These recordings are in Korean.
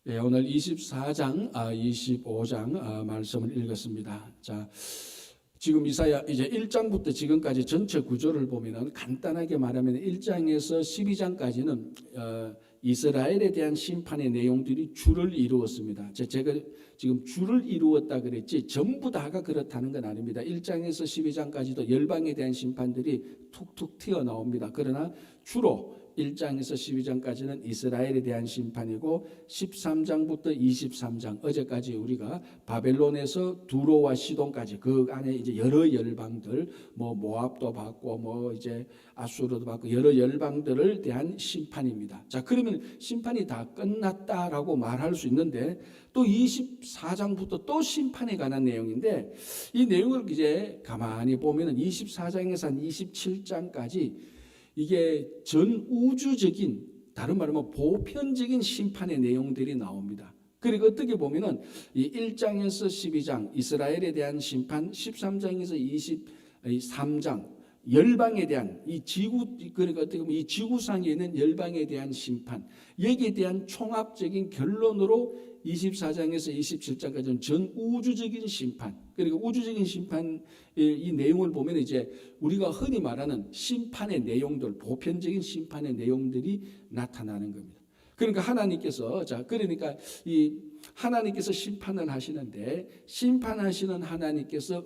예, 오늘 24장, 25장 말씀을 읽었습니다. 자, 지금 이사야 이제 1장부터 지금까지 전체 구조를 보면은 간단하게 말하면 1장에서 12장까지는 이스라엘에 대한 심판의 내용들이 주를 이루었습니다. 제가 지금 주를 이루었다 그랬지 전부 다가 그렇다는 건 아닙니다. 1장에서 12장까지도 열방에 대한 심판들이 툭툭 튀어나옵니다. 그러나 주로 1장에서 12장까지는 이스라엘에 대한 심판이고 13장부터 23장 어제까지 우리가 바벨론에서 두로와 시돈까지 그 안에 이제 여러 열방들 모압도 받고 이제 아수르도 받고 여러 열방들을 대한 심판입니다. 자, 그러면 심판이 다 끝났다라고 말할 수 있는데 또 24장부터 또 심판에 관한 내용인데 이 내용을 이제 가만히 보면은 24장에서 한 27장까지 이게 전 우주적인 다른 말로 보편적인 심판의 내용들이 나옵니다. 그리고 어떻게 보면은 이 1장에서 12장 이스라엘에 대한 심판, 13장에서 23장 열방에 대한 이 지구 그러니까 어떻게 보면 이 지구상에 있는 열방에 대한 심판 여기에 대한 총합적인 결론으로 24장에서 27장까지는 전 우주적인 심판 그리고 우주적인 심판 이 내용을 보면 이제 우리가 흔히 말하는 심판의 내용들 보편적인 심판의 내용들이 나타나는 겁니다. 그러니까 하나님께서 그러니까 이 하나님께서 심판을 하시는데 심판하시는 하나님께서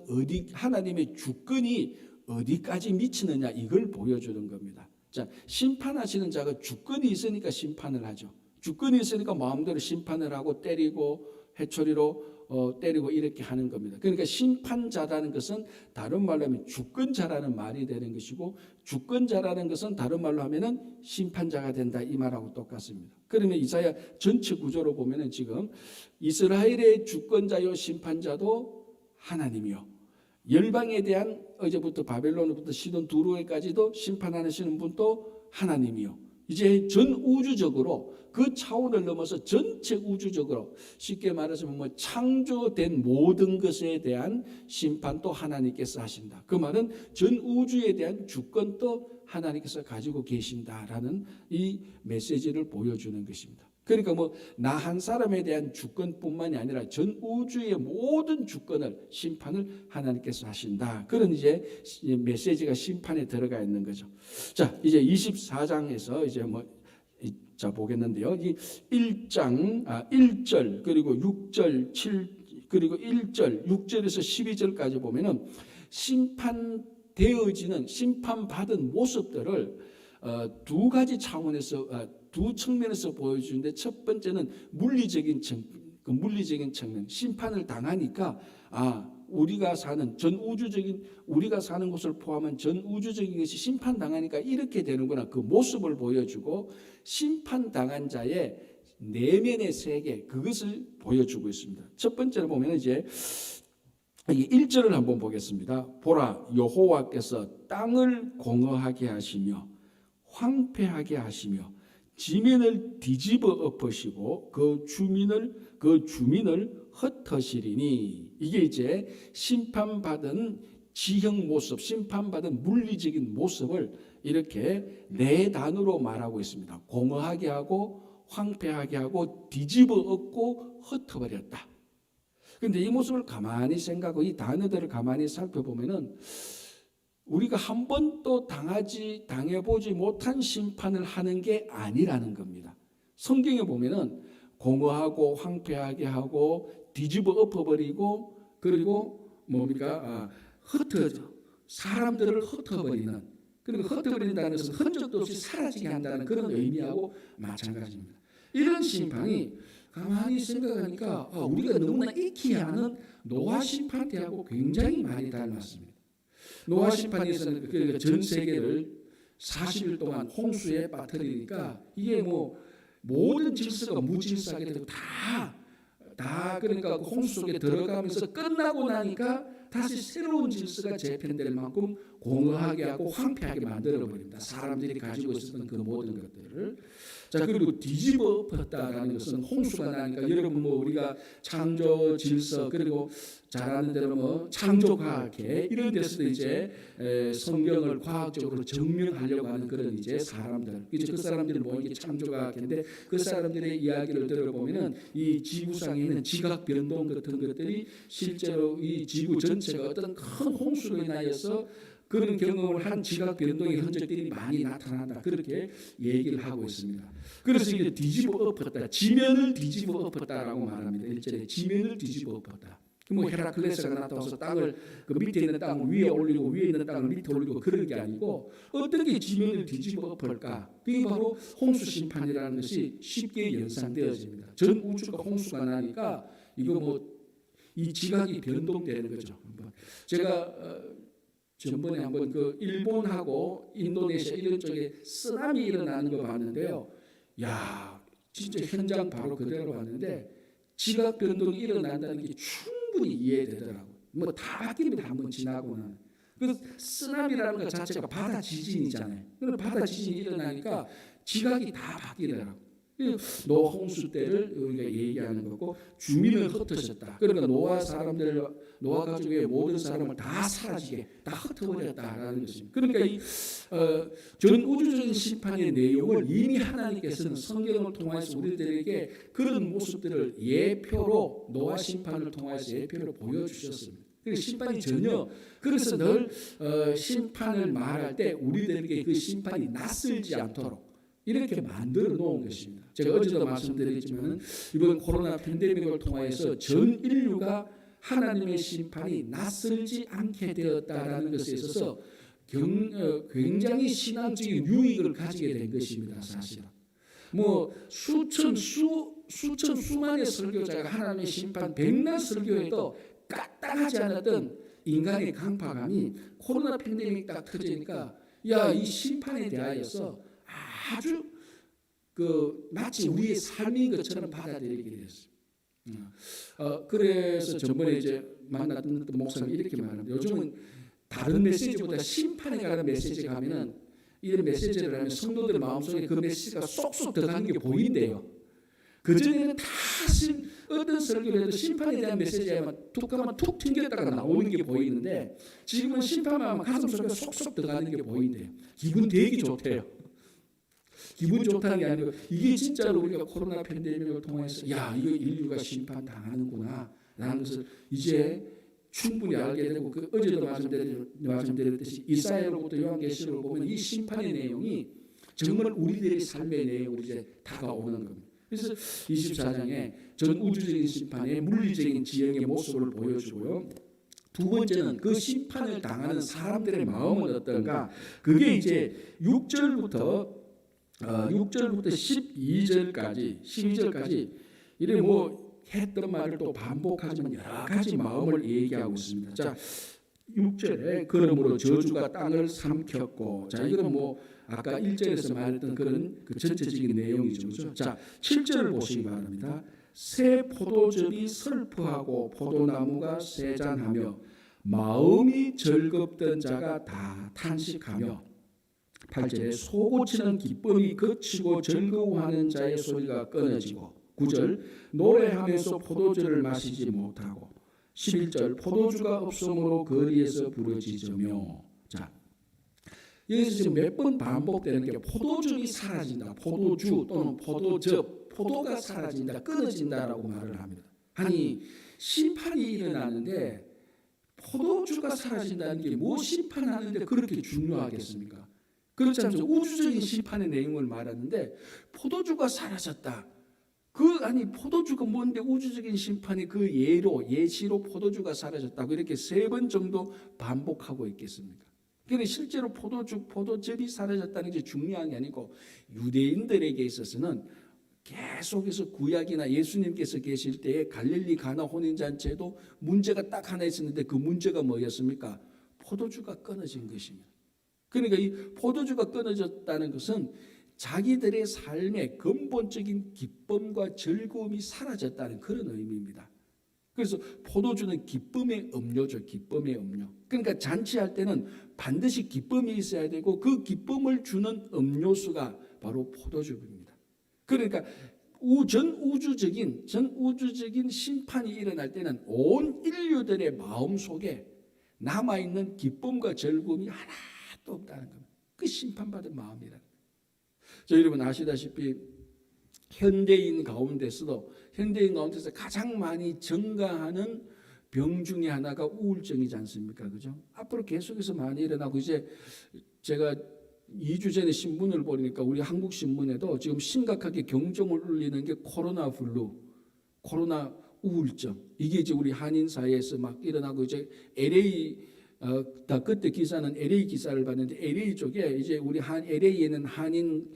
하나님의 주권이 어디까지 미치느냐 이걸 보여주는 겁니다. 자, 심판하시는 자가 주권이 있으니까 심판을 하죠. 주권이 있으니까 마음대로 심판을 하고 때리고 해초리로 때리고 이렇게 하는 겁니다. 그러니까 심판자라는 것은 다른 말로 하면 주권자라는 말이 되는 것이고 주권자라는 것은 다른 말로 하면은 심판자가 된다 이 말하고 똑같습니다. 그러면 이사야 전체 구조로 보면은 지금 이스라엘의 주권자요 심판자도 하나님이요. 열방에 대한 어제부터 바벨론부터 시돈 두로에까지도 심판하시는 분도 하나님이요. 이제 전 우주적으로 그 차원을 넘어서 전체 우주적으로 쉽게 말하자면 창조된 모든 것에 대한 심판도 하나님께서 하신다. 그 말은 전 우주에 대한 주권도 하나님께서 가지고 계신다라는 이 메시지를 보여주는 것입니다. 그러니까 나 한 사람에 대한 주권뿐만이 아니라 전 우주의 모든 주권을 심판을 하나님께서 하신다. 그런 이제 메시지가 심판에 들어가 있는 거죠. 자, 이제 24장에서 이제 보겠는데요. 이 1절 그리고 6절 7 그리고 1절 6절에서 12절까지 보면은 심판되어지는 심판받은 모습들을 두 가지 차원에서 두 측면에서 보여주는데 첫 번째는 물리적인 측면 심판을 당하니까 우리가 사는 전 우주적인 우리가 사는 곳을 포함한 전 우주적인 것이 심판당하니까 이렇게 되는구나 그 모습을 보여주고 심판당한 자의 내면의 세계 그것을 보여주고 있습니다. 첫 번째로 보면 이제 1절을 한번 보겠습니다. 보라 여호와께서 땅을 공허하게 하시며 황폐하게 하시며 지면을 뒤집어 엎으시고 그 주민을 흩으시리니 이게 이제 심판받은 지형 모습, 심판받은 물리적인 모습을 이렇게 네 단어로 말하고 있습니다. 공허하게 하고 황폐하게 하고 뒤집어 엎고 흩어버렸다. 그런데 이 모습을 가만히 생각하고 이 단어들을 가만히 살펴보면은 우리가 한 번도 당해보지 못한 심판을 하는 게 아니라는 겁니다. 성경에 보면은 공허하고 황폐하게 하고 뒤집어 엎어버리고 그리고 사람들을 흩어버리는 그리고 흩어버린다는 것은 흔적도 없이 사라지게 한다는 그런 의미하고 마찬가지입니다. 이런 심판이 가만히 생각하니까 우리가 너무나 익히 아는 노아 심판 때하고 굉장히 많이 닮았습니다. 노아 심판에서는 그러니까 전 세계를 40일 동안 홍수에 빠뜨리니까 이게 모든 질서가 무질서하게 되고 다 그러니까 홍수 속에 들어가면서 끝나고 나니까 다시 새로운 질서가 재편될 만큼 공허하게 하고 황폐하게 만들어 버립니다. 사람들이 가지고 있었던 그 모든 것들을. 자, 그리고 뒤집어 엎었다라는 것은 홍수가 나니까 여러분 뭐 우리가 창조 질서 그리고 잘 아는 대로 뭐 창조과학회 이런 데서도 이제 성경을 과학적으로 증명하려고 하는 그런 이제 사람들, 이제 그 사람들이 뭐 이게 창조과학회인데 그 사람들의 이야기를 들어보면은 이 지구상에 있는 지각 변동 같은 것들이 실제로 이 지구 전체가 어떤 큰 홍수로 인하여서 그런 경험을 한 지각 변동의 흔적들이 많이 나타난다. 그렇게 얘기를 하고 있습니다. 그래서 이게 뒤집어 엎었다. 지면을 뒤집어 엎었다라고 말합니다. 일절에 지면을 뒤집어 엎었다. 뭐 헤라클레스가 나타나서 땅을 그 밑에 있는 땅을 위에 올리고 위에 있는 땅을 밑에 올리고 그런 게 아니고 어떻게 지면을 뒤집어 엎을까? 그게 바로 홍수 심판이라는 것이 쉽게 연상되어집니다. 전 우주가 홍수가 나니까 이거 뭐 이 지각이 변동되는 거죠. 제가 전번에 한번 그 일본하고 인도네시아 이런 쪽에 쓰나미 일어나는 거 봤는데요. 야, 진짜 현장 바로 그대로 봤는데 지각 변동이 일어난다는 게 충분히 이해되더라고요. 뭐 다 바뀝니다. 한번 지나고는. 그 쓰나미라는 것 자체가 바다 지진이잖아요. 그럼 바다 지진이 일어나니까 지각이 다 바뀌더라고요. 노홍수 때를 우리가 얘기하는 거고 주민을 흩으셨다. 그러니까 노아 사람들, 노아 가족의 모든 사람을 다 사라지게 다 흩어버렸다라는 것입니다. 그러니까 이 전 우주적인 심판의 내용을 이미 하나님께서는 성경을 통해서 우리들에게 그런 모습들을 예표로 노아 심판을 통해서 예표로 보여주셨습니다. 심판이 전혀 그래서 늘 심판을 말할 때 우리들에게 그 심판이 낯설지 않도록 이렇게 만들어 놓은 것입니다. 제가 어제도 말씀드렸지만 이번 코로나 팬데믹을 통해서 전 인류가 하나님의 심판이 낯설지 않게 되었다라는 것에 있어서 굉장히 신앙적인 유익을 가지게 된 것입니다. 사실은 뭐 수만의 설교자가 하나님의 심판 백날 설교에도 까딱하지 않았던 인간의 강팍함이 코로나 팬데믹 딱 터지니까 이 심판에 대하여서 아주 마치 우리의 삶인 것처럼 받아들이게 됐어요. 그래서 저번에 이제 만났던 목사님 이렇게 말합니다. 요즘은 다른 메시지보다 심판에 관한 메시지가 하면은 이런 메시지를 하면 성도들 마음속에 그 메시지가 쏙쏙 들어가는 게 보인대요. 그전에는 다 어떤 설교를 해도 심판에 대한 메시지에만 툭 하면 툭 튕겼다가 나오는 게 보이는데 지금은 심판만 하면 가슴속에 쏙쏙 들어가는 게 보인대요. 기분 되게 좋대요. 기분 좋다는 게 아니고 이게 진짜로 우리가 코로나 팬데믹을 통해서 이거 인류가 심판 당하는구나 라는 것을 이제 충분히 알게 되고 어제도 말씀드렸듯이 이사야로부터 요한계시록을 보면 이 심판의 내용이 정말 우리들의 삶의 내용으로 이제 다가오는 겁니다. 그래서 24장에 전 우주적인 심판의 물리적인 지형의 모습을 보여주고요. 두 번째는 그 심판을 당하는 사람들의 마음은 어떤가? 그게 이제 6절부터 12절까지 이래 뭐 했던 말을 또 반복하지만 여러 가지 마음을 얘기하고 있습니다. 자, 6절에 그러므로 저주가 땅을 삼켰고, 자 이거는 뭐 아까 1절에서 말했던 그런 그 전체적인 내용이죠. 그렇죠? 자, 7절을 보시기 바랍니다. 새 포도즙이 슬퍼하고 포도나무가 세잔하며 마음이 즐겁던 자가 다 탄식하며 8절에 소고치는 기쁨이 그치고 즐거워하는 자의 소리가 끊어지고 9절 노래하면서 포도주를 마시지 못하고 11절 포도주가 없으므로 거리에서 부러지며. 자, 여기서 지금 몇 번 반복되는 게 포도즙이 사라진다, 포도주 또는 포도즙, 포도가 사라진다, 끊어진다라고 말을 합니다. 아니 심판이 일어나는데 포도주가 사라진다는 게 뭐 심판하는데 그렇게 중요하겠습니까? 그렇지 않죠. 우주적인 심판의 내용을 말하는데 포도주가 사라졌다. 포도주가 뭔데 우주적인 심판이 그 예시로 포도주가 사라졌다고 이렇게 3번 정도 반복하고 있겠습니까? 그런데 실제로 포도즙이 사라졌다는 게 중요한 게 아니고 유대인들에게 있어서는 계속해서 구약이나 예수님께서 계실 때에 갈릴리 가나 혼인잔치에도 문제가 딱 하나 있었는데 그 문제가 뭐였습니까? 포도주가 끊어진 것입니다. 그러니까 이 포도주가 끊어졌다는 것은 자기들의 삶의 근본적인 기쁨과 즐거움이 사라졌다는 그런 의미입니다. 그래서 포도주는 기쁨의 음료죠. 기쁨의 음료. 그러니까 잔치할 때는 반드시 기쁨이 있어야 되고 그 기쁨을 주는 음료수가 바로 포도주입니다. 그러니까 전 우주적인 심판이 일어날 때는 온 인류들의 마음 속에 남아있는 기쁨과 즐거움이 하나도 없다는 겁니다. 그 심판받은 마음이라는 거예요. 저 여러분 아시다시피 현대인 가운데서 가장 많이 증가하는 병 중에 하나가 우울증이지 않습니까? 그죠? 앞으로 계속해서 많이 일어나고 이제 제가 2주 전에 신문을 보니까 우리 한국 신문에도 지금 심각하게 경종을 울리는 게 코로나 블루, 코로나 우울증. 이게 이제 우리 한인 사회에서 막 일어나고 이제 LA 그때 기사는 LA 기사를 봤는데 LA 쪽에 이제 우리 LA에는 한인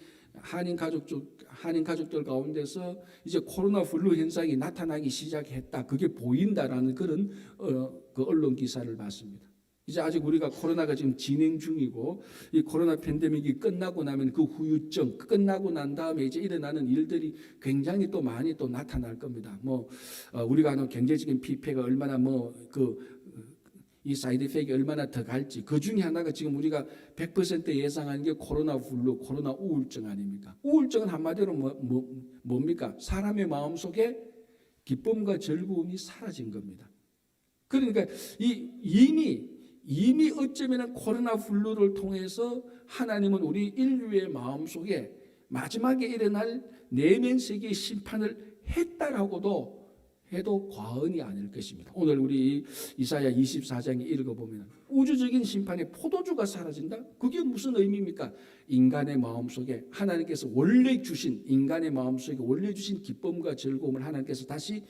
가족들 가운데서 이제 코로나 블루 현상이 나타나기 시작했다. 그게 보인다라는 그런 그 언론 기사를 봤습니다. 이제 아직 우리가 코로나가 지금 진행 중이고 이 코로나 팬데믹이 끝나고 나면 그 후유증 끝나고 난 다음에 이제 일어나는 일들이 굉장히 또 많이 또 나타날 겁니다. 우리가 하는 경제적인 피해가 얼마나 이 사이드 이펙이 얼마나 더 갈지 그 중에 하나가 지금 우리가 100% 예상하는 게 코로나 블루, 코로나 우울증 아닙니까? 우울증은 한마디로 뭡니까? 사람의 마음속에 기쁨과 즐거움이 사라진 겁니다. 그러니까 이미 어쩌면 코로나 블루를 통해서 하나님은 우리 인류의 마음속에 마지막에 일어날 내면 세계의 심판을 했다라고도 해도 과언이 아닐 것입니다. 오늘 우리 이사야 24장에 읽어보면 우주적인 심판에 포도주가 사라진다? 그게 무슨 의미입니까? 인간의 마음속에 하나님께서 원래 주신 인간의 마음속에 원래 주신 기쁨과 즐거움을 하나님께서 다시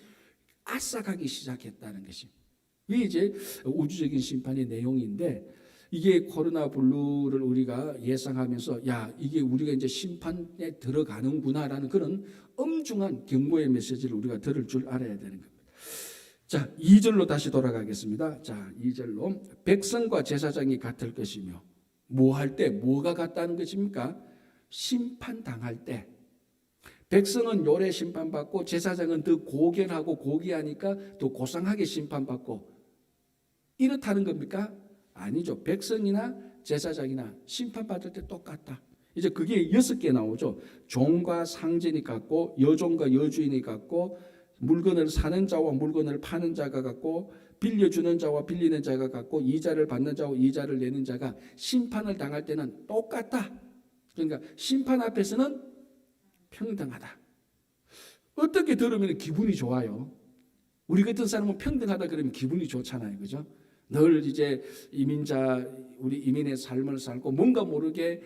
앗아가기 시작했다는 것입니다. 이게 이제 우주적인 심판의 내용인데 이게 코로나 블루를 우리가 예상하면서 이게 우리가 이제 심판에 들어가는구나라는 그런 엄중한 경고의 메시지를 우리가 들을 줄 알아야 되는 겁니다. 자, 2절로 다시 돌아가겠습니다. 자, 2절로 백성과 제사장이 같을 것이며 뭐 할 때 뭐가 같다는 것입니까? 심판당할 때 백성은 요래 심판받고 제사장은 더 고결하고 고귀하니까 더 고상하게 심판받고 이렇다는 겁니까? 아니죠. 백성이나 제사장이나 심판받을 때 똑같다. 이제 그게 6개 나오죠. 종과 상전이 같고 여종과 여주인이 같고 물건을 사는 자와 물건을 파는 자가 같고 빌려주는 자와 빌리는 자가 같고 이자를 받는 자와 이자를 내는 자가 심판을 당할 때는 똑같다. 그러니까 심판 앞에서는 평등하다. 어떻게 들으면 기분이 좋아요? 우리 같은 사람은 평등하다 그러면 기분이 좋잖아요. 그죠? 늘 이제 우리 이민의 삶을 살고 뭔가 모르게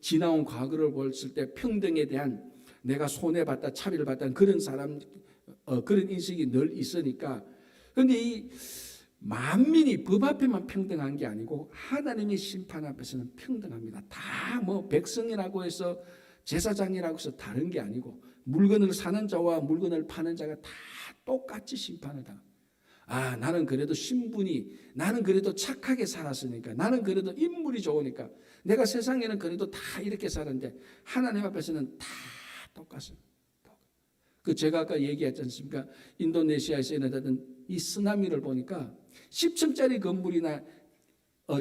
지나온 과거를 봤을 때 평등에 대한 내가 손해봤다 차별받다 그런 그런 인식이 늘 있으니까. 그런데 이 만민이 법 앞에만 평등한 게 아니고 하나님의 심판 앞에서는 평등합니다. 다 백성이라고 해서 제사장이라고 해서 다른 게 아니고 물건을 사는 자와 물건을 파는 자가 다 똑같이 심판을 당합니다. 나는 그래도 나는 그래도 착하게 살았으니까, 나는 그래도 인물이 좋으니까, 내가 세상에는 그래도 다 이렇게 사는데 하나님 앞에서는 다 똑같습니다. 제가 아까 얘기했지 않습니까? 인도네시아에서 일어나던 이 쓰나미를 보니까 10층짜리 건물이나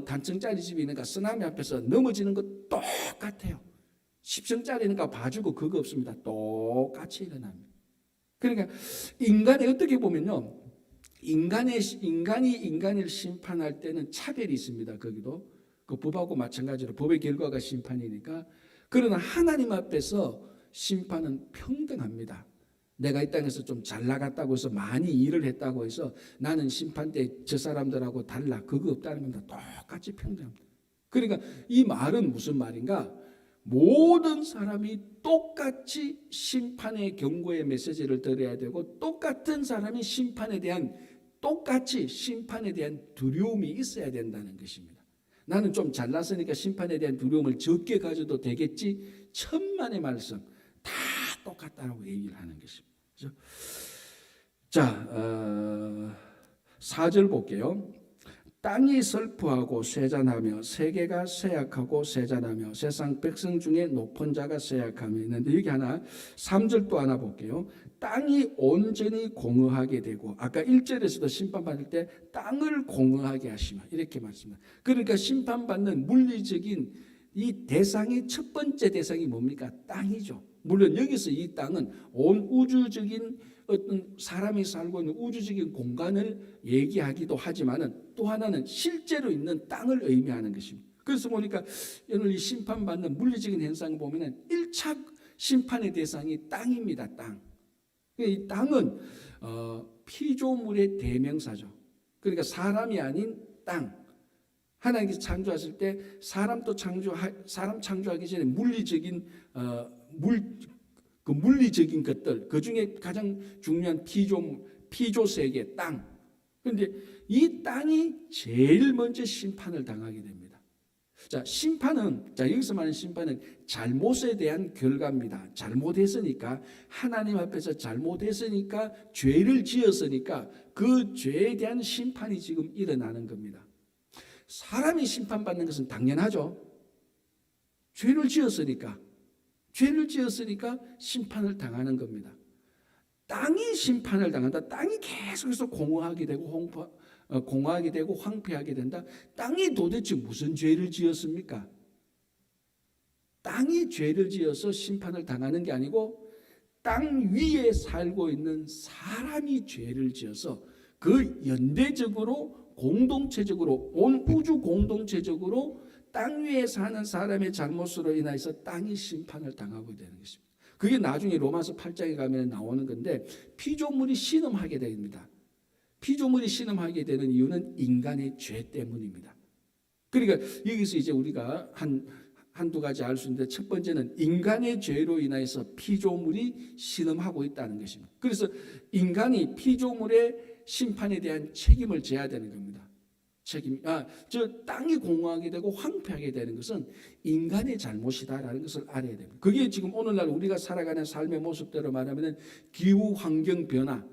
단층짜리 집이 있는가 쓰나미 앞에서 넘어지는 것 똑같아요. 10층짜리니까 봐주고 그거 없습니다. 똑같이 일어납니다. 그러니까 인간이 어떻게 보면요, 인간이 인간을 심판할 때는 차별이 있습니다. 거기도 그 법하고 마찬가지로 법의 결과가 심판이니까. 그러나 하나님 앞에서 심판은 평등합니다. 내가 이 땅에서 좀 잘 나갔다고 해서 많이 일을 했다고 해서 나는 심판 때 저 사람들하고 달라, 그거 없다는 겁니다. 똑같이 평등합니다. 그러니까 이 말은 무슨 말인가? 모든 사람이 똑같이 심판의 경고의 메시지를 들어야 되고 똑같은 사람이 똑같이 심판에 대한 두려움이 있어야 된다는 것입니다. 나는 좀 잘났으니까 심판에 대한 두려움을 적게 가져도 되겠지. 천만의 말씀 다 똑같다라고 얘기를 하는 것입니다. 자, 4절 볼게요. 땅이 슬퍼하고 쇠잔하며 세계가 쇠약하고 쇠잔하며 세상 백성 중에 높은 자가 쇠약함이 있는데, 여기 하나 3절 또 하나 볼게요. 땅이 온전히 공허하게 되고, 아까 1절에서도 심판받을 때 땅을 공허하게 하시며 이렇게 말씀합니다. 그러니까 심판받는 물리적인 이 대상이, 첫 번째 대상이 뭡니까? 땅이죠. 물론 여기서 이 땅은 온 우주적인 어떤 사람이 살고 있는 우주적인 공간을 얘기하기도 하지만은, 또 하나는 실제로 있는 땅을 의미하는 것입니다. 그래서 보니까 오늘 이 심판받는 물리적인 현상을 보면은 1차 심판의 대상이 땅입니다. 땅. 이 땅은 피조물의 대명사죠. 그러니까 사람이 아닌 땅. 하나님께서 창조하실 때 사람 창조하기 전에 물리적인 물리적인 것들, 그 중에 가장 중요한 피조 세계 땅. 그런데 이 땅이 제일 먼저 심판을 당하게 됩니다. 자, 여기서 말하는 심판은 잘못에 대한 결과입니다. 잘못했으니까, 하나님 앞에서 잘못했으니까, 죄를 지었으니까 그 죄에 대한 심판이 지금 일어나는 겁니다. 사람이 심판받는 것은 당연하죠. 죄를 지었으니까 심판을 당하는 겁니다. 땅이 심판을 당한다. 땅이 계속해서 공허하게 되고 황폐하게 된다. 땅이 도대체 무슨 죄를 지었습니까? 땅이 죄를 지어서 심판을 당하는 게 아니고, 땅 위에 살고 있는 사람이 죄를 지어서 그 연대적으로 공동체적으로, 온 우주 공동체적으로 땅 위에 사는 사람의 잘못으로 인해서 땅이 심판을 당하고 되는 것입니다. 그게 나중에 로마서 8장에 가면 나오는 건데, 피조물이 신음하게 됩니다. 피조물이 신음하게 되는 이유는 인간의 죄 때문입니다. 그러니까 여기서 이제 우리가 한두 가지 알 수 있는데, 첫 번째는 인간의 죄로 인해서 피조물이 신음하고 있다는 것입니다. 그래서 인간이 피조물의 심판에 대한 책임을 져야 되는 겁니다. 땅이 공허하게 되고 황폐하게 되는 것은 인간의 잘못이다라는 것을 알아야 됩니다. 그게 지금 오늘날 우리가 살아가는 삶의 모습대로 말하면 기후 환경 변화,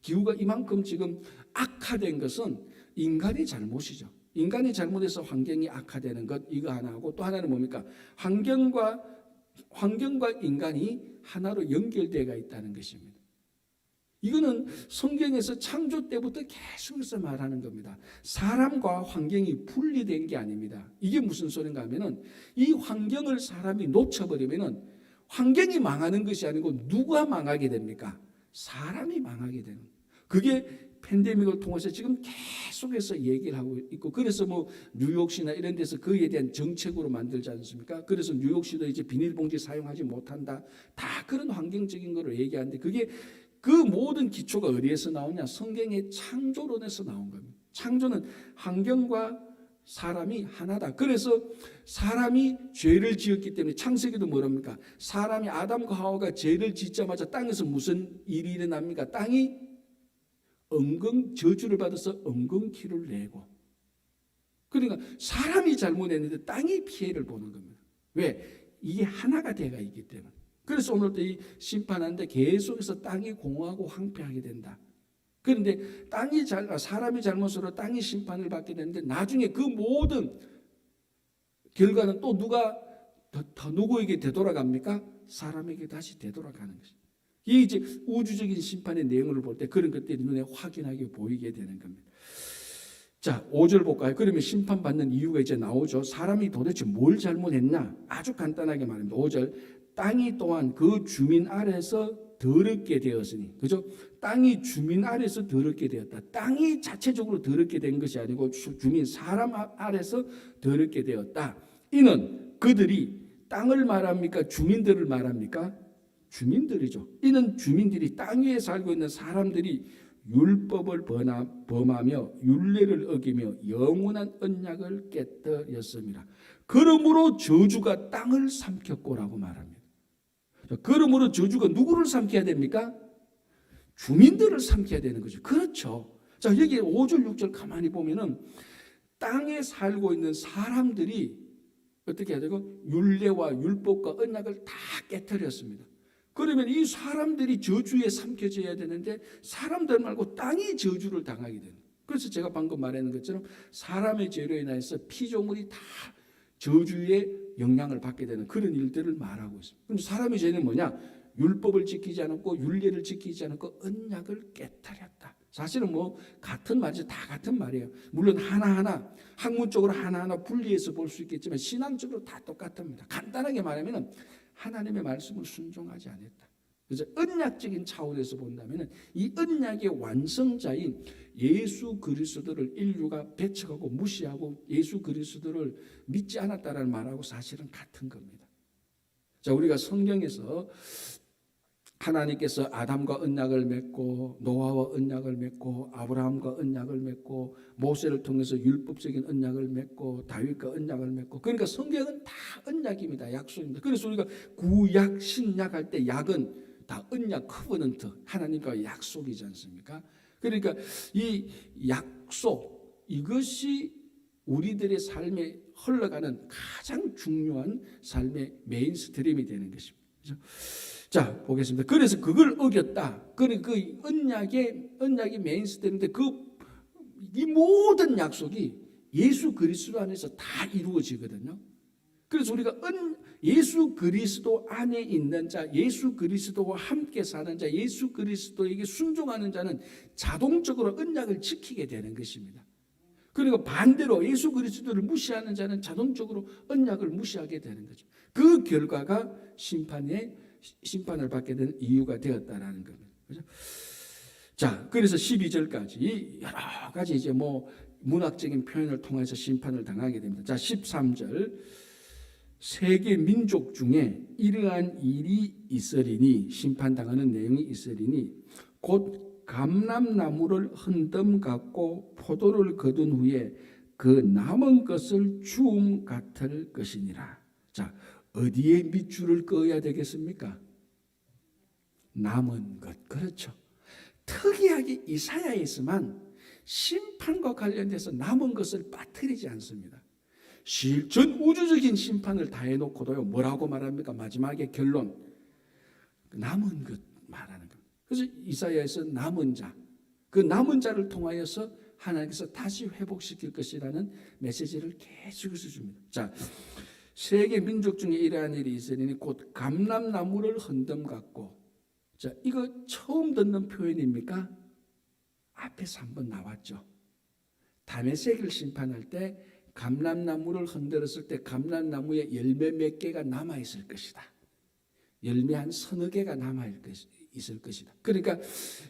기후가 이만큼 지금 악화된 것은 인간의 잘못이죠. 인간이 잘못해서 환경이 악화되는 것, 이거 하나하고, 또 하나는 뭡니까? 환경과 인간이 하나로 연결되어 있다는 것입니다. 이거는 성경에서 창조 때부터 계속해서 말하는 겁니다. 사람과 환경이 분리된 게 아닙니다. 이게 무슨 소린가 하면은, 이 환경을 사람이 놓쳐버리면은 환경이 망하는 것이 아니고 누가 망하게 됩니까? 사람이 망하게 되는. 그게 팬데믹을 통해서 지금 계속해서 얘기를 하고 있고, 그래서 뭐 뉴욕시나 이런 데서 그에 대한 정책으로 만들지 않습니까? 그래서 뉴욕시도 이제 비닐봉지 사용하지 못한다. 다 그런 환경적인 거로 얘기하는데, 그게 그 모든 기초가 어디에서 나오냐? 성경의 창조론에서 나온 겁니다. 창조는 환경과 사람이 하나다. 그래서 사람이 죄를 지었기 때문에 창세기도 뭐랍니까? 사람이 아담과 하와가 죄를 짓자마자 땅에서 무슨 일이 일어납니까? 땅이 저주를 받아서 엉겅퀴를 내고. 그러니까 사람이 잘못했는데 땅이 피해를 보는 겁니다. 왜? 이게 하나가 되어 있기 때문에. 그래서 오늘도 이 심판하는데 계속해서 땅이 공허하고 황폐하게 된다. 그런데 사람이 잘못으로 땅이 심판을 받게 되는데, 나중에 그 모든 결과는 또 누구에게 되돌아갑니까? 사람에게 다시 되돌아가는 것입니다. 이게 이제 우주적인 심판의 내용을 볼 때 그런 것들이 눈에 확연하게 보이게 되는 겁니다. 자, 5절 볼까요? 그러면 심판받는 이유가 이제 나오죠. 사람이 도대체 뭘 잘못했나? 아주 간단하게 말합니다. 5절. 땅이 또한 그 주민 아래서 더럽게 되었으니, 그죠? 땅이 주민 아래서 더럽게 되었다. 땅이 자체적으로 더럽게 된 것이 아니고 사람 아래서 더럽게 되었다. 이는 그들이 땅을 말합니까? 주민들을 말합니까? 주민들이죠. 이는 주민들이 땅 위에 살고 있는 사람들이 율법을 범하며 율례를 어기며 영원한 언약을 깨뜨렸습니다. 그러므로 저주가 땅을 삼켰고라고 말합니다. 그러므로 저주가 누구를 삼켜야 됩니까? 주민들을 삼켜야 되는 거죠. 그렇죠. 자, 여기 5절 6절 가만히 보면은 땅에 살고 있는 사람들이 어떻게 해야 되고, 율례와 율법과 언약을 다 깨뜨렸습니다. 그러면 이 사람들이 저주에 삼켜져야 되는데 사람들 말고 땅이 저주를 당하게 되는. 그래서 제가 방금 말하는 것처럼 사람의 죄로 인해서 피조물이 다 저주의 영향을 받게 되는 그런 일들을 말하고 있습니다. 그럼 사람의 죄는 뭐냐? 율법을 지키지 않았고 율례를 지키지 않았고 언약을 깨뜨렸다. 사실은 뭐 같은 말이죠. 다 같은 말이에요. 물론 하나하나 학문적으로 하나하나 분리해서 볼 수 있겠지만 신앙적으로 다 똑같습니다. 간단하게 말하면 하나님의 말씀을 순종하지 않았다. 그래서 언약적인 차원에서 본다면 이 언약의 완성자인 예수 그리스도를 인류가 배척하고 무시하고 예수 그리스도를 믿지 않았다라는 말하고 사실은 같은 겁니다. 자, 우리가 성경에서 하나님께서 아담과 언약을 맺고 노아와 언약을 맺고 아브라함과 언약을 맺고 모세를 통해서 율법적인 언약을 맺고 다윗과 언약을 맺고, 그러니까 성경은 다 언약입니다. 약속입니다. 그래서 우리가 구약 신약 할 때 약은 다 언약 커버넌트, 하나님과 약속이지 않습니까? 그러니까 이 약속, 이것이 우리들의 삶에 흘러가는 가장 중요한 삶의 메인스트림이 되는 것입니다. 그렇죠? 자, 보겠습니다. 그래서 그걸 어겼다. 그러니까 그 언약이 메인스트림인데 이 모든 약속이 예수 그리스도 안에서 다 이루어지거든요. 그래서 우리가 예수 그리스도 안에 있는 자, 예수 그리스도와 함께 사는 자, 예수 그리스도에게 순종하는 자는 자동적으로 언약을 지키게 되는 것입니다. 그리고 반대로 예수 그리스도를 무시하는 자는 자동적으로 언약을 무시하게 되는 거죠. 그 결과가 심판을 받게 되는 이유가 되었다라는 겁니다. 그렇죠? 자, 그래서 12절까지 여러 가지 이제 뭐 문학적인 표현을 통해서 심판을 당하게 됩니다. 자, 13절. 세계 민족 중에 이러한 일이 있으리니, 심판당하는 내용이 있으리니 곧 감람나무를 흔듦 같고 포도를 거둔 후에 그 남은 것을 주움 같을 것이니라. 자, 어디에 밑줄을 그어야 되겠습니까? 남은 것. 그렇죠. 특이하게 이사야에서만 심판과 관련돼서 남은 것을 빠뜨리지 않습니다. 전 우주적인 심판을 다 해놓고도요, 뭐라고 말합니까? 마지막에 결론, 남은 것 말하는 것. 그래서 이사야에서 남은 자, 그 남은 자를 통하여서 하나님께서 다시 회복시킬 것이라는 메시지를 계속해서 줍니다. 자, 세계 민족 중에 이러한 일이 있으니 곧 감람나무를 흔듦 같고. 자, 이거 처음 듣는 표현입니까? 앞에서 한번 나왔죠. 다메섹을 심판할 때 감람나무를 흔들었을 때 감람나무에 열매 몇 개가 남아있을 것이다. 열매 한 서너 개가 남아있을 것이다. 그러니까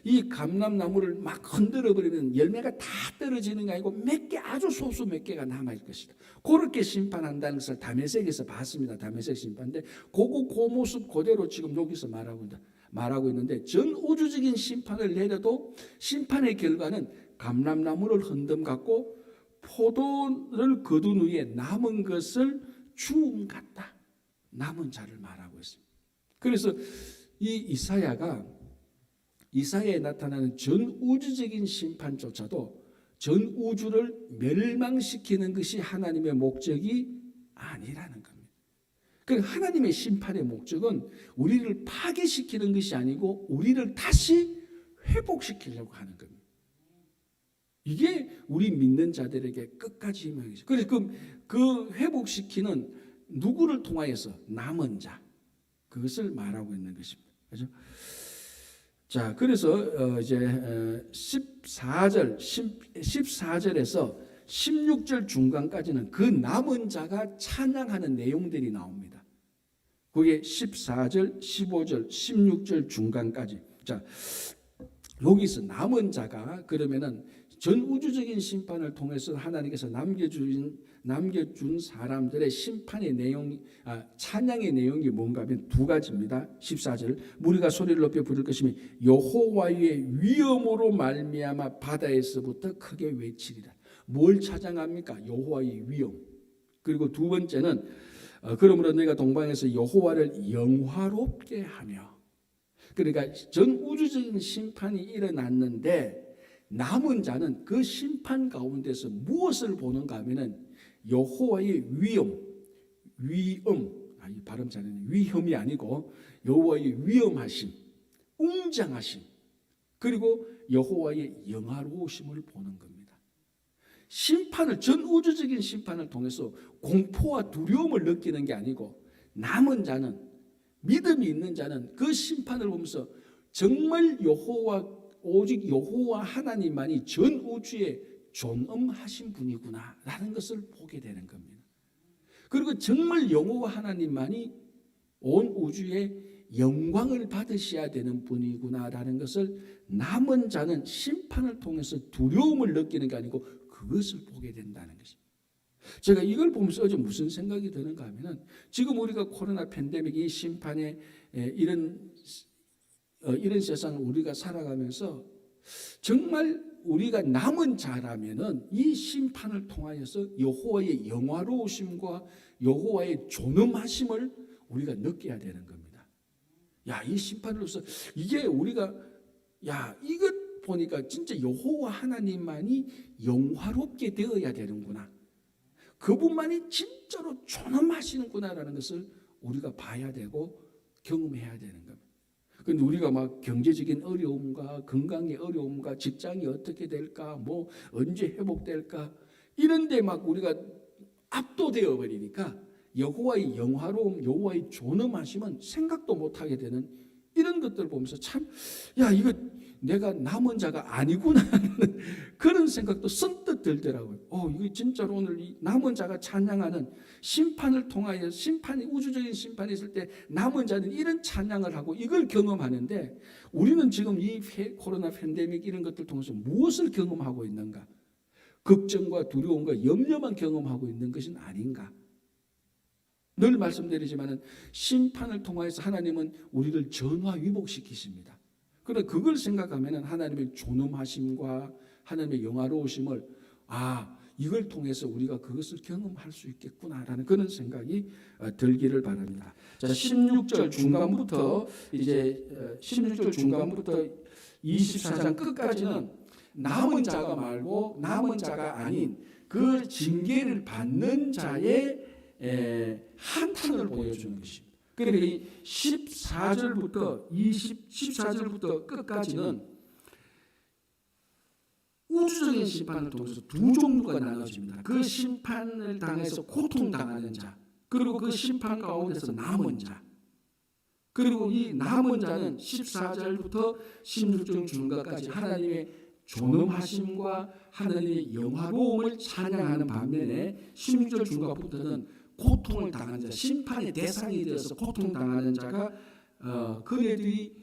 이 감람나무를 막 흔들어버리면 열매가 다 떨어지는 게 아니고 몇 개, 아주 소수 몇 개가 남아있을 것이다. 그렇게 심판한다는 것을 다메섹에서 봤습니다. 다메섹 심판인데 그 모습 그대로 지금 여기서 말하고 있는데, 전 우주적인 심판을 내려도 심판의 결과는 감람나무를 흔듦 같고 포도를 거둔 후에 남은 것을 주움 같다. 남은 자를 말하고 있습니다. 그래서 이 이사야에 나타나는 전 우주적인 심판조차도 전 우주를 멸망시키는 것이 하나님의 목적이 아니라는 겁니다. 그러니까 하나님의 심판의 목적은 우리를 파괴시키는 것이 아니고 우리를 다시 회복시키려고 하는 겁니다. 이게 우리 믿는 자들에게 끝까지 희망이죠. 그래서 그 회복시키는 누구를 통하여서? 남은 자. 그것을 말하고 있는 것입니다. 그렇죠? 자, 그래서 이제 14절에서 16절 중간까지는 그 남은 자가 찬양하는 내용들이 나옵니다. 그게 14절, 15절, 16절 중간까지. 자, 여기서 남은 자가 그러면은 전 우주적인 심판을 통해서 하나님께서 남겨준 사람들의 심판의 내용, 찬양의 내용이 뭔가 하면 두 가지입니다. 14절, 무리가 소리를 높여 부를 것이며 여호와의 위엄으로 말미암아 바다에서부터 크게 외치리라. 뭘 찬양합니까? 여호와의 위엄. 그리고 두 번째는 그러므로 너희가 동방에서 여호와를 영화롭게 하며. 그러니까 전 우주적인 심판이 일어났는데 남은 자는 그 심판 가운데서 무엇을 보는가 하면은 여호와의 이 발음 잘하네. 위험이 아니고 여호와의 위엄하심, 웅장하심, 그리고 여호와의 영화로우심을 보는 겁니다. 심판을, 전 우주적인 심판을 통해서 공포와 두려움을 느끼는 게 아니고, 남은 자는, 믿음이 있는 자는 그 심판을 보면서 정말 오직 여호와 하나님만이 전 우주에 존엄하신 분이구나 라는 것을 보게 되는 겁니다. 그리고 정말 여호와 하나님만이 온 우주에 영광을 받으셔야 되는 분이구나 라는 것을 남은 자는 심판을 통해서 두려움을 느끼는 게 아니고 그것을 보게 된다는 것입니다. 제가 이걸 보면서 어제 무슨 생각이 드는가 하면은, 지금 우리가 코로나 팬데믹 이 심판의 이런 세상을 우리가 살아가면서 정말 우리가 남은 자라면은 이 심판을 통하여서 여호와의 영화로우심과 여호와의 존엄하심을 우리가 느껴야 되는 겁니다. 야, 이 심판으로서 이게 우리가, 야, 이것 보니까 진짜 여호와 하나님만이 영화롭게 되어야 되는구나, 그분만이 진짜로 존엄하시는구나라는 것을 우리가 봐야 되고 경험해야 되는 겁니다. 근데 우리가 막 경제적인 어려움과 건강의 어려움과 직장이 어떻게 될까, 뭐 언제 회복될까, 이런데 막 우리가 압도되어 버리니까 여호와의 영화로움, 여호와의 존엄하심은 생각도 못하게 되는 이런 것들을 보면서 참, 야, 이거 내가 남은 자가 아니구나 하는 그런 생각도 선뜻 들더라고요. 이거 진짜로 오늘 이 남은 자가 찬양하는 심판을 통하여, 우주적인 심판이 있을 때 남은 자는 이런 찬양을 하고 이걸 경험하는데, 우리는 지금 이 코로나 팬데믹 이런 것들 통해서 무엇을 경험하고 있는가? 걱정과 두려움과 염려만 경험하고 있는 것은 아닌가? 늘 말씀드리지만은 심판을 통하여서 하나님은 우리를 전화위복시키십니다. 그런데 그걸 생각하면은 하나님의 존엄하심과 하나님의 영화로우심을, 이걸 통해서 우리가 그것을 경험할 수 있겠구나라는 그런 생각이 들기를 바랍니다. 자, 16절 중간부터 24장 끝까지는 남은 자가 말고 남은 자가 아닌 그 징계를 받는 자의 한탄을 보여주는 것입니다. 그러니까 이 14절부터 끝까지는 우주적인 심판을 통해서 두 종류가 나눠집니다. 그 심판을 당해서 고통당하는 자, 그리고 그 심판 가운데서 남은 자. 그리고 이 남은 자는 14절부터 16절 중간까지 하나님의 존엄하심과 하나님의 영화로움을 찬양하는 반면에 16절 중간부터는 고통을 당한 자, 심판의 대상이 되어서 고통당하는 자가 그네들이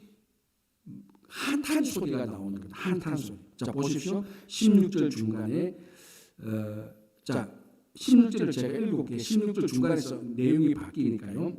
한탄 소리가 나오는 겁니다. 한탄 소리. 자, 보십시오. 16절 중간에 16절을 제가 읽어볼게요. 16절 중간에서 내용이 바뀌니까요.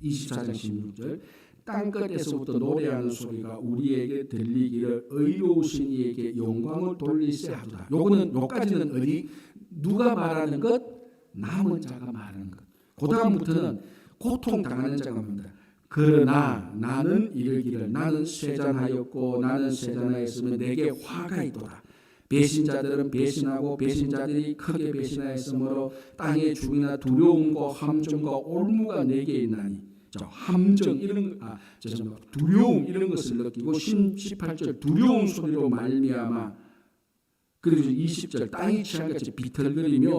24장 16절. 땅끝에서부터 노래하는 소리가 우리에게 들리기를 의로우신 이에게 영광을 돌리세 하도다. 요까지는 어디? 누가 말하는 것? 남은 자가 말하는 것. 그 다음부터는 고통당하는 자가 말합니다. 그러나 나는 이르기를 나는 쇠잔하였고 나는 쇠잔하였으면 내게 화가 있도다. 배신자들은 배신하고 배신자들이 크게 배신하였으므로 땅의 죽이나 두려움과 함정과 올무가 내게 있나니. 함정 두려움 이런 것을 느끼고 18절 두려움 소리로 말미암아, 그리고 20절 땅이 취할같이 비틀거리며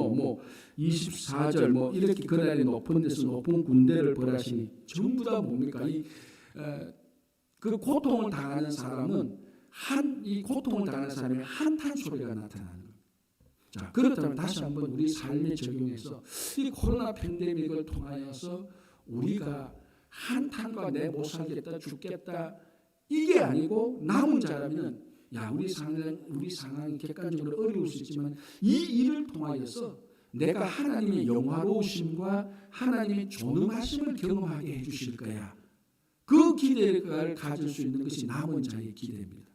24절 이렇게 그날의 높은 데서 높은 군대를 벌하시니, 전부 다 뭡니까? 그 고통을 당하는 사람은 이 고통을 당하는 사람의 한탄 소리가 나타나는 거예요. 자, 그렇다면 다시 한번 우리 삶에 적용해서 이 코로나 팬데믹을 통하여서 우리가 한탄과 내 못 살겠다, 죽겠다, 이게 아니고 남은 자라면, 우리 상황이 객관적으로 어려울 수 있지만 이 일을 통하여서 내가 하나님의 영화로우심과 하나님의 존엄하심을 경험하게 해주실 거야. 그 기대를 가질 수 있는 것이 남은 자의 기대입니다.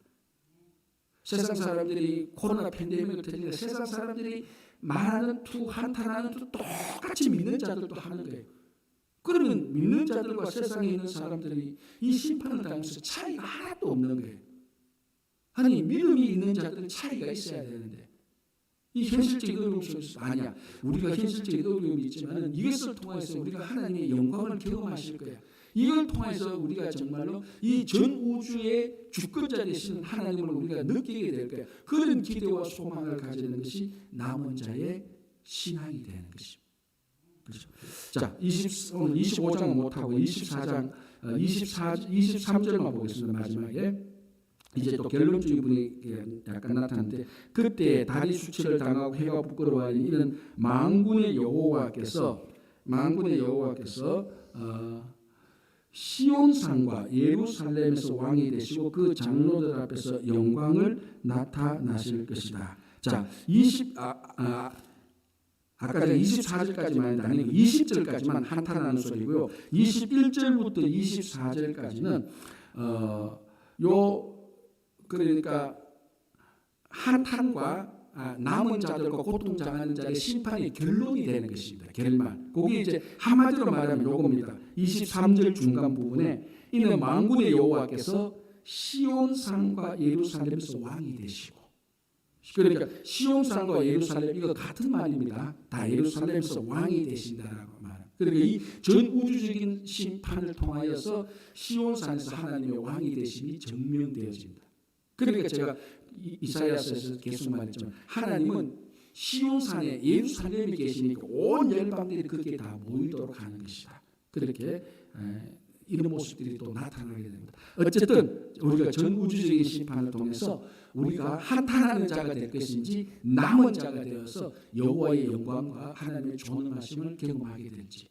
세상 사람들이 코로나 팬데믹을 터지는데 세상 사람들이 말하는 한탄하는 똑같이 믿는 자들도 하는 거예요. 그러면 믿는 자들과 세상에 있는 사람들이 이 심판을 당하면서 차이가 하나도 없는 거예요. 아니, 믿음이 있는 자들은 차이가 있어야 되는데, 이 현실적인 어려움 속에서 우리가 현실적인 어려움이 있지만 이것을 통해서 우리가 하나님의 영광을 경험하실 거야. 이걸 통해서 우리가 정말로 이 전 우주의 주권자 되시는 하나님을 우리가 느끼게 될 거예요. 그런 기대와 소망을 가지는 것이 남은 자의 신앙이 되는 것입니다. 그렇죠? 자, 오늘 25장은 못하고 23절만 보겠습니다. 마지막에 이제 또 결론적인 분위기가 약간 나타나는데, 그때 다리 수치를 당하고 해가 부끄러워하니 이는 만군의 여호와께서 시온산과 예루살렘에서 왕이 되시고 그 장로들 앞에서 영광을 나타나실 것이다. 자, 아까 전에 24절까지만 했는데 아니고 20절까지만 한탄하는 소리고요. 21절부터 24절까지는 그러니까 한탄과 남은 자들과 고통당하는 자의 심판의 결론이 되는 것입니다. 결말. 거기 이제 한마디로 말하면 요겁니다. 23절 중간 부분에 이는 만군의 여호와께서 시온산과 예루살렘에서 왕이 되시고, 그러니까 시온산과 예루살렘 이거 같은 말입니다. 다 예루살렘에서 왕이 되신다라고 말합니다. 그러니까 이 전 우주적인 심판을 통하여서 시온산에서 하나님의 왕이 되심이 증명되어집니다. 그러니까 제가 이사야서에서 계속 말했지만 하나님은 시온산에 예루살렘에 계시니까 온 열방들이 거기에 다 모이도록 하는 것이다. 그렇게 이런 모습들이 또 나타나게 됩니다. 어쨌든 우리가 전 우주적인 심판을 통해서 우리가 한탄하는 자가 될 것인지 남은 자가 되어서 여호와의 영광과 하나님의 존엄하심을 경험하게 될지.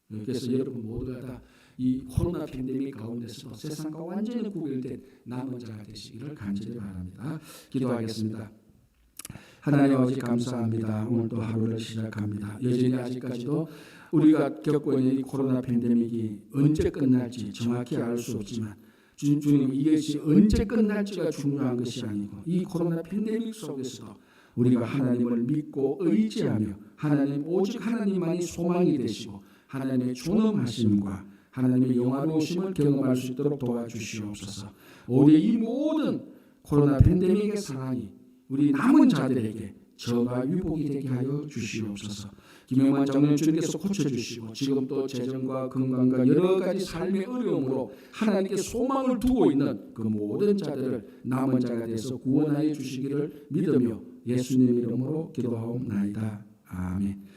그래서 여러분 모두가 다 이 코로나 팬데믹 가운데서 세상과 완전히 구별된 남은 자가 되시기를 간절히 바랍니다. 기도하겠습니다. 하나님 아버지 감사합니다. 오늘 또 하루를 시작합니다. 여전히 아직까지도 우리가 겪고 있는 이 코로나 팬데믹이 언제 끝날지 정확히 알 수 없지만 주님, 이것이 언제 끝날지가 중요한 것이 아니고 이 코로나 팬데믹 속에서도 우리가 하나님을 믿고 의지하며 하나님 오직 하나님만이 소망이 되시고 하나님의 존엄하심과 하나님의 영화로우심을 경험할 수 있도록 도와주시옵소서. 우리 이 모든 코로나 팬데믹의 상황이 우리 남은 자들에게 저가 유복이 되게 하여 주시옵소서. 김영만 장로님 주님께서 고쳐주시고 지금 또 재정과 건강과 여러 가지 삶의 어려움으로 하나님께 소망을 두고 있는 그 모든 자들을 남은 자가 돼서 구원하여 주시기를 믿으며 예수님 이름으로 기도하옵나이다. 아멘.